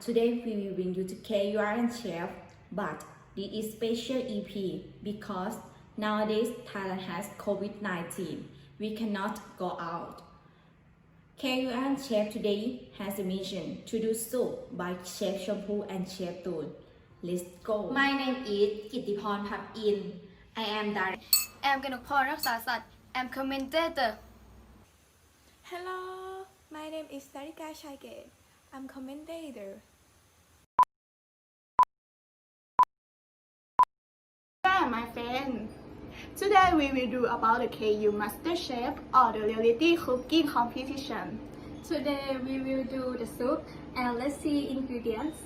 Today we will bring you to KURN Chef, but this is special EP because nowadays Thailand has COVID-19. We cannot go out. KURN Chef today has a mission to do soup by Chef Shampoo and Chef Toon. Let's go. My name is Kittiporn Plab-in. I am director. I am Ganukpor Raksasat. I am commentator. Hello, my name is Sarika Shaike. I'm commentator. Yeah, my friend. Today we will do about the KU Master Chef or the reality cooking competition. Today we will do the soup and let's see ingredients.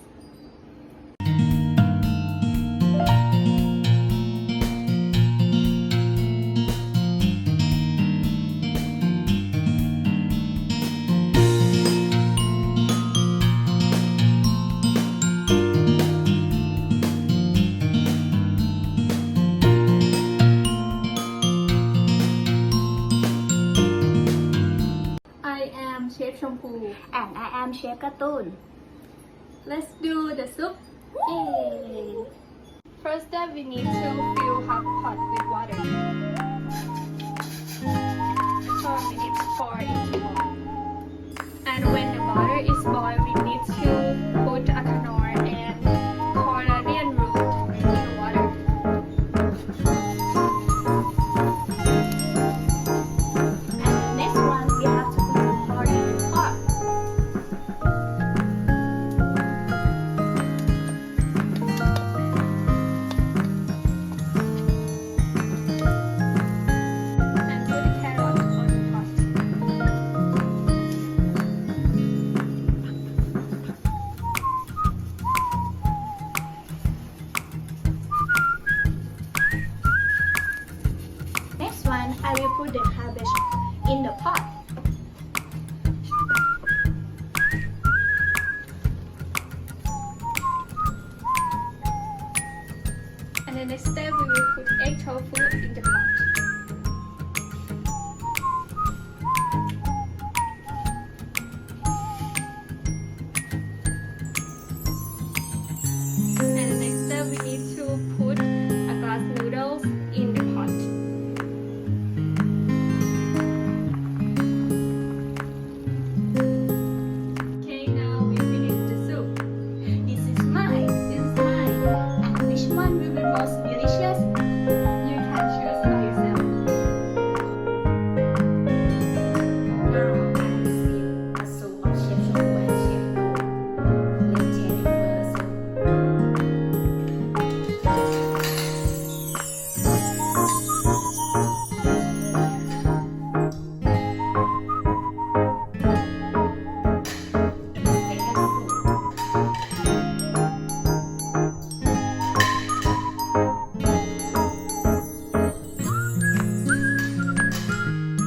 I am Chef Shampoo and I am Chef Cartoon. Let's do the soup. Yay! First step, we need to fill half pot with water. So we need to pour into water. And when the water is boiled, we need to put a canola and Korean root in the water. And the next one, we have to put the pot in the pot. And put the carrot on the pot. Next one, I will put the cabbage in the pot. And the next step, we will put egg tofu in the pot. And the next step, we need to put a glass noodles in the pot. Okay, now we finish the soup. This is mine. And which one will be most delicious? You can choose by yourself. Now I will see a soup of Chef Shampoo and Chef Toon. Let's taste it first.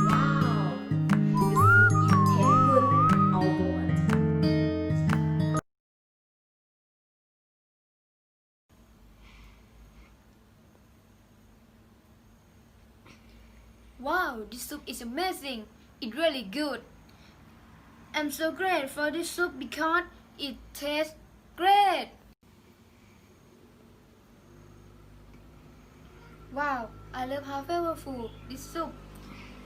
Wow, the soup is terrible, all boiled. Wow, this soup is amazing. It's really good. I'm so great for this soup because it tastes great. Wow, I love how flavorful this soup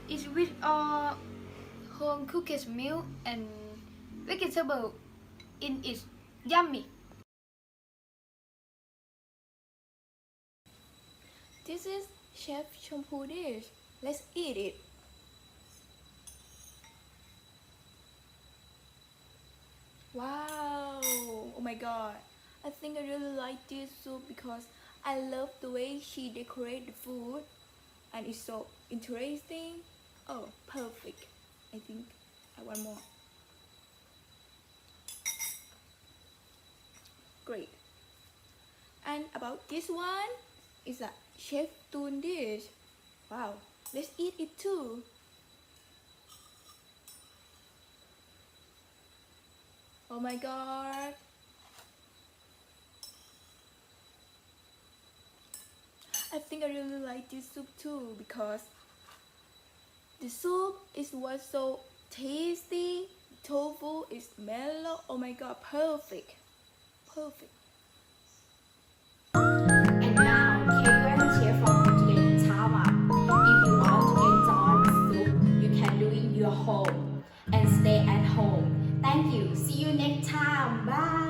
is with home cooked milk and vegetable in it. Yummy. This is Chef Shampoo dish. Let's eat it. Wow! Oh my god. I think I really like this soup because I love the way she decorates the food and it's so interesting. Oh, perfect. I think I want more. Great. And about this one is a Chef Toon dish. Wow, let's eat it too. Oh my god. I think I really like this soup too because the soup was so tasty. Tofu is mellow. Oh my god, perfect. perfect. And now, KU and Chef want to get in Taiwan. If you want to enjoy the soup, you can do it in your home and stay at home. Thank you. See you next time. Bye.